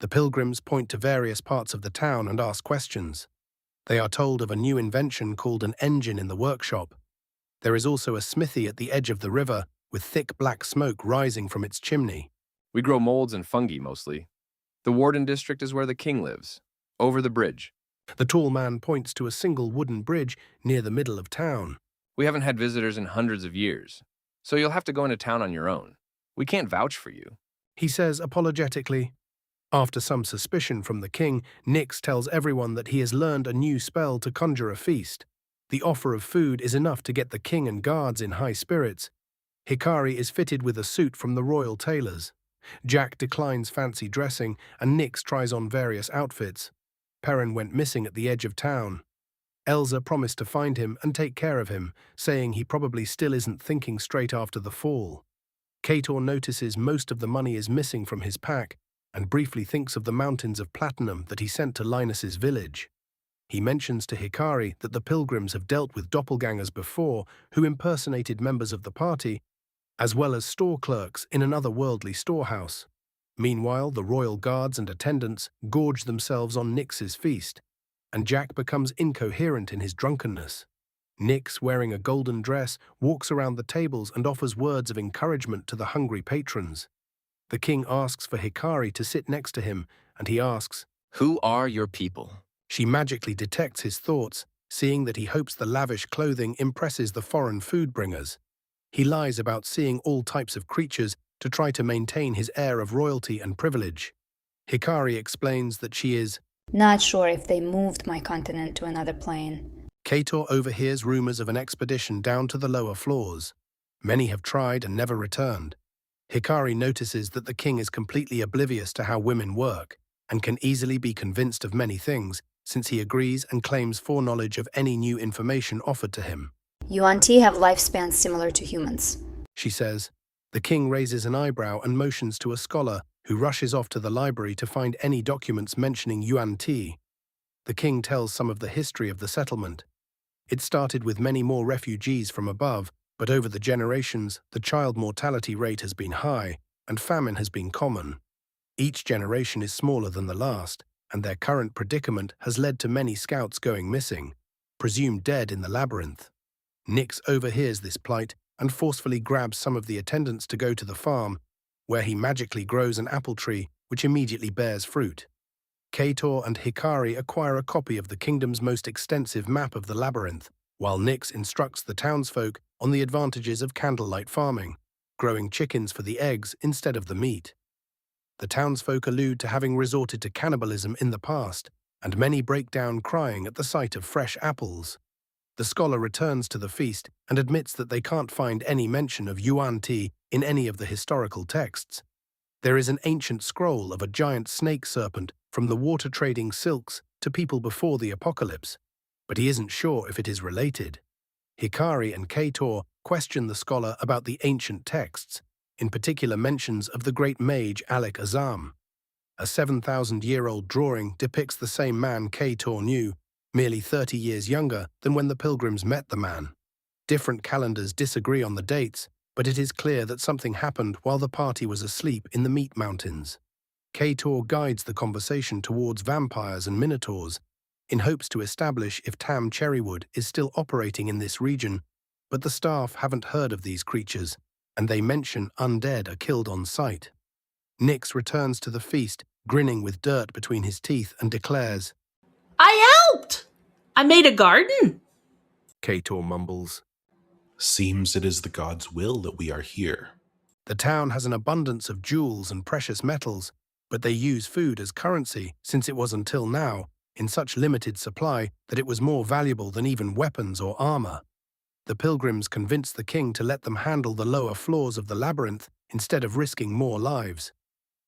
The pilgrims point to various parts of the town and ask questions. They are told of a new invention called an engine in the workshop. There is also a smithy at the edge of the river with thick black smoke rising from its chimney. We grow molds and fungi mostly. The Warden District is where the king lives, over the bridge. The tall man points to a single wooden bridge near the middle of town. We haven't had visitors in hundreds of years, so you'll have to go into town on your own. We can't vouch for you. He says apologetically. After some suspicion from the king, Nyx tells everyone that he has learned a new spell to conjure a feast. The offer of food is enough to get the king and guards in high spirits. Hikari is fitted with a suit from the royal tailors. Jack declines fancy dressing, and Nyx tries on various outfits. Perrin went missing at the edge of town. Elsa promised to find him and take care of him, saying he probably still isn't thinking straight after the fall. Kator notices most of the money is missing from his pack, and briefly thinks of the mountains of platinum that he sent to Linus's village. He mentions to Hikari that the pilgrims have dealt with doppelgangers before who impersonated members of the party, as well as store clerks in an otherworldly storehouse. Meanwhile, the royal guards and attendants gorge themselves on Nyx's feast, and Jack becomes incoherent in his drunkenness. Nyx, wearing a golden dress, walks around the tables and offers words of encouragement to the hungry patrons. The king asks for Hikari to sit next to him, and he asks, "Who are your people?" She magically detects his thoughts, seeing that he hopes the lavish clothing impresses the foreign food bringers. He lies about seeing all types of creatures to try to maintain his air of royalty and privilege. Hikari explains that she is not sure if they moved my continent to another plane. Kator overhears rumors of an expedition down to the lower floors. Many have tried and never returned. Hikari notices that the king is completely oblivious to how women work and can easily be convinced of many things, since he agrees and claims foreknowledge of any new information offered to him. Yuan-Ti have lifespans similar to humans. She says. The king raises an eyebrow and motions to a scholar who rushes off to the library to find any documents mentioning Yuan-Ti. The king tells some of the history of the settlement. It started with many more refugees from above, but over the generations, the child mortality rate has been high, and famine has been common. Each generation is smaller than the last, and their current predicament has led to many scouts going missing, presumed dead in the labyrinth. Nyx overhears this plight and forcefully grabs some of the attendants to go to the farm, where he magically grows an apple tree which immediately bears fruit. Kator and Hikari acquire a copy of the kingdom's most extensive map of the labyrinth, while Nyx instructs the townsfolk on the advantages of candlelight farming, growing chickens for the eggs instead of the meat. The townsfolk allude to having resorted to cannibalism in the past, and many break down crying at the sight of fresh apples. The scholar returns to the feast and admits that they can't find any mention of Yuan-Ti in any of the historical texts. There is an ancient scroll of a giant snake serpent from the water-trading silks to people before the apocalypse, but he isn't sure if it is related. Hikari and Kator question the scholar about the ancient texts, in particular mentions of the great mage Alec Azam. A 7,000-year-old drawing depicts the same man Kator knew, merely 30 years younger than when the pilgrims met the man. Different calendars disagree on the dates, but it is clear that something happened while the party was asleep in the Meat Mountains. Kator guides the conversation towards vampires and minotaurs, in hopes to establish if Tam Cherrywood is still operating in this region, but the staff haven't heard of these creatures, and they mention undead are killed on sight. Nyx returns to the feast, grinning with dirt between his teeth, and declares, "I helped! I made a garden!" Kator mumbles. Seems it is the god's will that we are here. The town has an abundance of jewels and precious metals, but they use food as currency since it was until now in such limited supply that it was more valuable than even weapons or armor. The pilgrims convince the king to let them handle the lower floors of the labyrinth instead of risking more lives.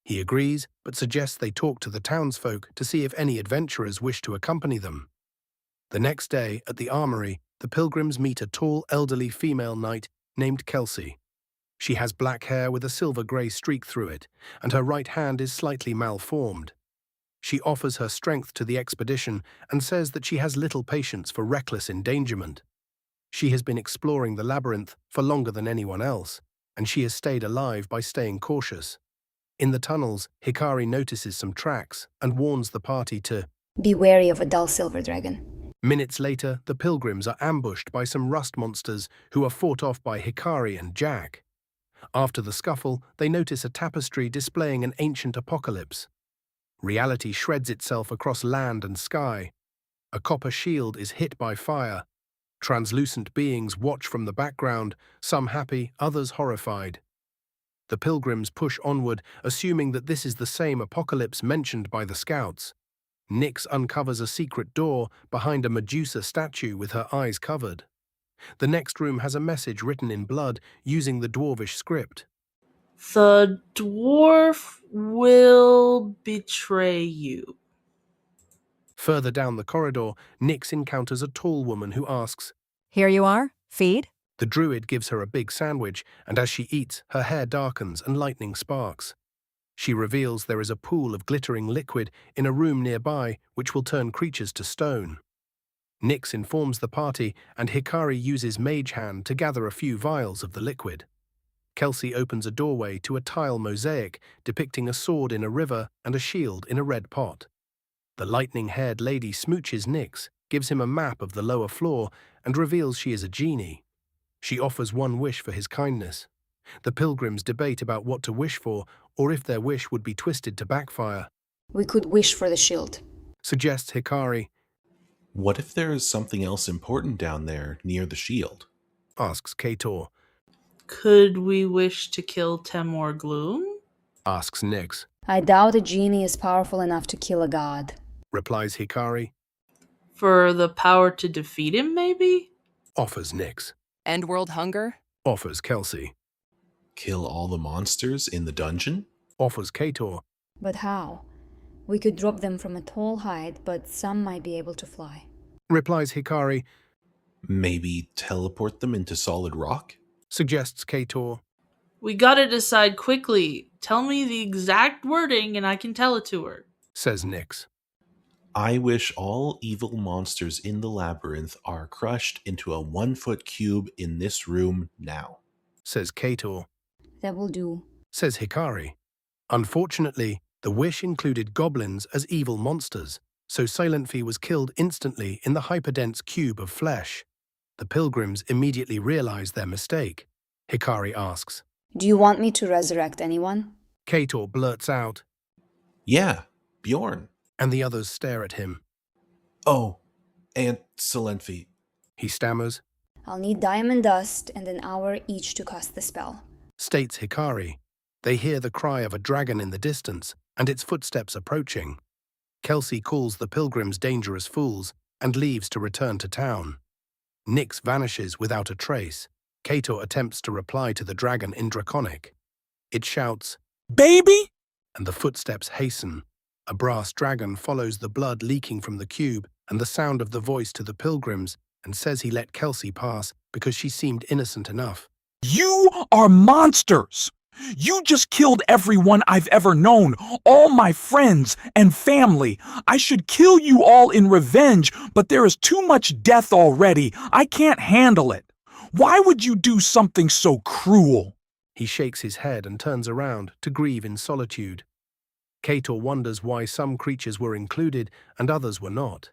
He agrees, but suggests they talk to the townsfolk to see if any adventurers wish to accompany them. The next day, at the armory, the pilgrims meet a tall, elderly female knight named Kelsey. She has black hair with a silver-grey streak through it, and her right hand is slightly malformed. She offers her strength to the expedition and says that she has little patience for reckless endangerment. She has been exploring the labyrinth for longer than anyone else, and she has stayed alive by staying cautious. In the tunnels, Hikari notices some tracks and warns the party to. Be wary of a dull silver dragon. Minutes later, the pilgrims are ambushed by some rust monsters who are fought off by Hikari and Jack. After the scuffle, they notice a tapestry displaying an ancient apocalypse. Reality shreds itself across land and sky. A copper shield is hit by fire. Translucent beings watch from the background, some happy, others horrified. The pilgrims push onward, assuming that this is the same apocalypse mentioned by the scouts. Nyx uncovers a secret door behind a Medusa statue with her eyes covered. The next room has a message written in blood using the dwarvish script. The dwarf will betray you. Further down the corridor, Nyx encounters a tall woman who asks. Here you are. Feed? The druid gives her a big sandwich, and as she eats, her hair darkens and lightning sparks. She reveals there is a pool of glittering liquid in a room nearby which will turn creatures to stone. Nyx informs the party, and Hikari uses Mage Hand to gather a few vials of the liquid. Kelsey opens a doorway to a tile mosaic depicting a sword in a river and a shield in a red pot. The lightning-haired lady smooches Nyx, gives him a map of the lower floor, and reveals she is a genie. She offers one wish for his kindness. The pilgrims debate about what to wish for, or if their wish would be twisted to backfire. We could wish for the shield. Suggests Hikari. What if there is something else important down there near the shield? Asks Kator. Could we wish to kill Temor Gloom? Asks Nyx. I doubt a genie is powerful enough to kill a god. Replies Hikari. For the power to defeat him, maybe? Offers Nyx. End world hunger? Offers Kelsey. Kill all the monsters in the dungeon? Offers Kator. But how? We could drop them from a tall height, but some might be able to fly. Replies Hikari. Maybe teleport them into solid rock? Suggests Kator. We gotta decide quickly. Tell me the exact wording and I can tell it to her. Says Nyx. I wish all evil monsters in the labyrinth are crushed into a 1-foot cube in this room now. Says Kator. That will do. Says Hikari. Unfortunately, the wish included goblins as evil monsters, so Silent Fee was killed instantly in the hyperdense cube of flesh. The pilgrims immediately realize their mistake. Hikari asks. Do you want me to resurrect anyone? Kator blurts out, Yeah, Bjorn. and the others stare at him. Oh, and Silentfi. He stammers, I'll need diamond dust and an hour each to cast the spell. states Hikari. They hear the cry of a dragon in the distance and its footsteps approaching. Kelsey calls the pilgrims dangerous fools and leaves to return to town. Nyx vanishes without a trace. Kator attempts to reply to the dragon in Draconic. It shouts, Baby? and the footsteps hasten. A brass dragon follows the blood leaking from the cube and the sound of the voice to the pilgrims and says he let Kelsey pass because she seemed innocent enough. You are monsters! You just killed everyone I've ever known, all my friends and family. I should kill you all in revenge, but there is too much death already. I can't handle it. Why would you do something so cruel? He shakes his head and turns around to grieve in solitude. Kator wonders why some creatures were included and others were not.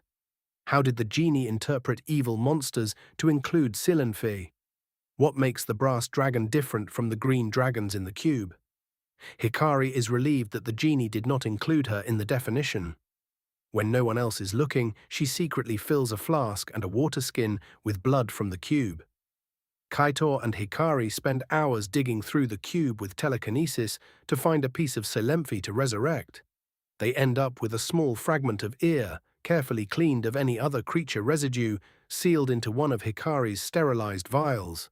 How did the genie interpret evil monsters to include Silentfi? What makes the brass dragon different from the green dragons in the cube? Hikari is relieved that the genie did not include her in the definition. When no one else is looking, she secretly fills a flask and a water skin with blood from the cube. Kator and Hikari spend hours digging through the cube with telekinesis to find a piece of Silentfi to resurrect. They end up with a small fragment of ear, carefully cleaned of any other creature residue, sealed into one of Hikari's sterilized vials.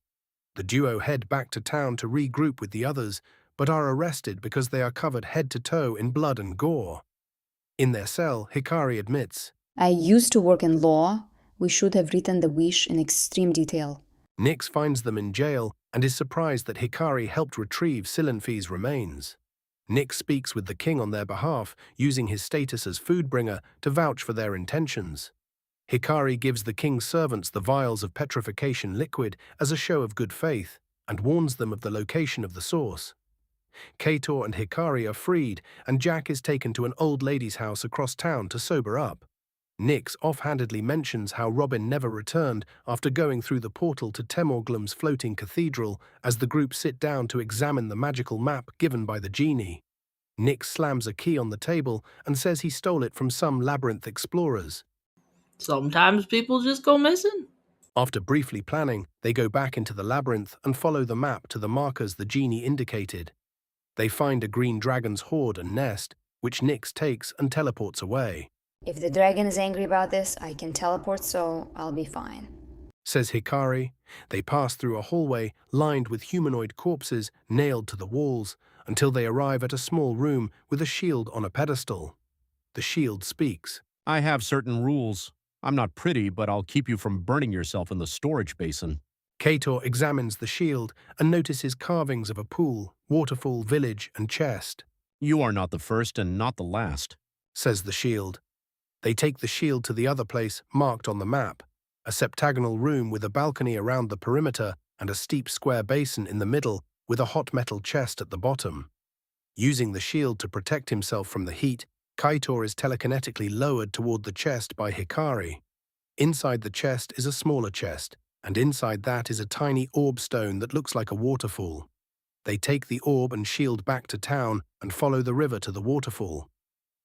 The duo head back to town to regroup with the others, but are arrested because they are covered head to toe in blood and gore. In their cell, Hikari admits, I used to work in law. We should have written the wish in extreme detail. Nyx finds them in jail and is surprised that Hikari helped retrieve Silentfi's remains. Nyx speaks with the king on their behalf, using his status as foodbringer to vouch for their intentions. Hikari gives the king's servants the vials of petrification liquid as a show of good faith and warns them of the location of the source. Kator and Hikari are freed, and Jack is taken to an old lady's house across town to sober up. Nyx offhandedly mentions how Robin never returned after going through the portal to Temorglum's floating cathedral as the group sit down to examine the magical map given by the genie. Nyx slams a key on the table and says he stole it from some labyrinth explorers. Sometimes people just go missing. After briefly planning, they go back into the labyrinth and follow the map to the markers the genie indicated. They find a green dragon's hoard and nest, which Nyx takes and teleports away. If the dragon is angry about this, I can teleport, so I'll be fine. Says Hikari. They pass through a hallway lined with humanoid corpses nailed to the walls until they arrive at a small room with a shield on a pedestal. The shield speaks. I have certain rules. I'm not pretty, but I'll keep you from burning yourself in the storage basin. Kator examines the shield and notices carvings of a pool, waterfall, village, and chest. You are not the first and not the last. Says the shield. They take the shield to the other place marked on the map, a septagonal room with a balcony around the perimeter and a steep square basin in the middle with a hot metal chest at the bottom. Using the shield to protect himself from the heat, Kator is telekinetically lowered toward the chest by Hikari. Inside the chest is a smaller chest, and inside that is a tiny orb stone that looks like a waterfall. They take the orb and shield back to town and follow the river to the waterfall.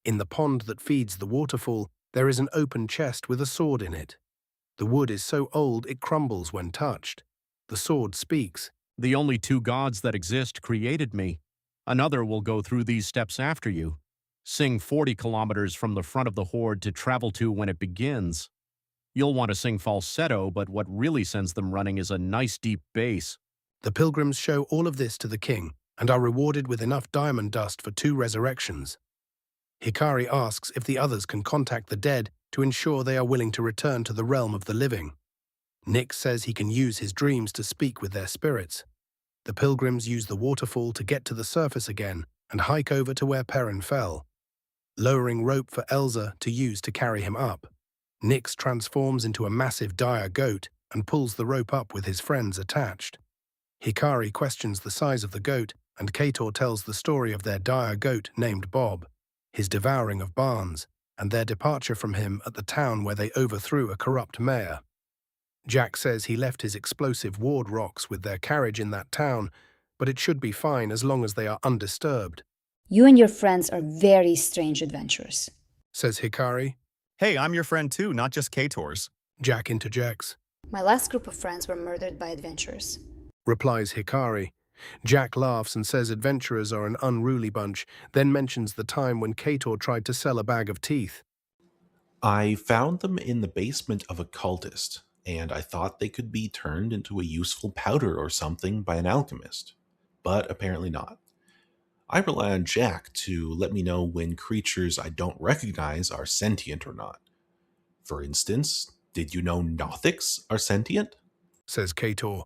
In the pond that feeds the waterfall, there is an open chest with a sword in it. The wood is so old it crumbles when touched. The sword speaks. The only two gods that exist created me. Another will go through these steps after you. Sing 40 kilometers from the front of the horde to travel to when it begins. You'll want to sing falsetto, but what really sends them running is a nice deep bass. The pilgrims show all of this to the king and are rewarded with enough diamond dust for 2 resurrections. Hikari asks if the others can contact the dead to ensure they are willing to return to the realm of the living. Nyx says he can use his dreams to speak with their spirits. The pilgrims use the waterfall to get to the surface again and hike over to where Perrin fell, lowering rope for Elsa to use to carry him up. Nyx transforms into a massive dire goat and pulls the rope up with his friends attached. Hikari questions the size of the goat, and Kator tells the story of their dire goat named Bob, his devouring of barns, and their departure from him at the town where they overthrew a corrupt mayor. Jack says he left his explosive ward rocks with their carriage in that town, but it should be fine as long as they are undisturbed. You and your friends are very strange adventurers. Says Hikari. Hey, I'm your friend too, not just Kator's. Jack interjects. My last group of friends were murdered by adventurers. Replies Hikari. Jack laughs and says adventurers are an unruly bunch, then mentions the time when Kator tried to sell a bag of teeth. I found them in the basement of a cultist, and I thought they could be turned into a useful powder or something by an alchemist, but apparently not. I rely on Jack to let me know when creatures I don't recognize are sentient or not. For instance, did you know Nothics are sentient? Says Kator.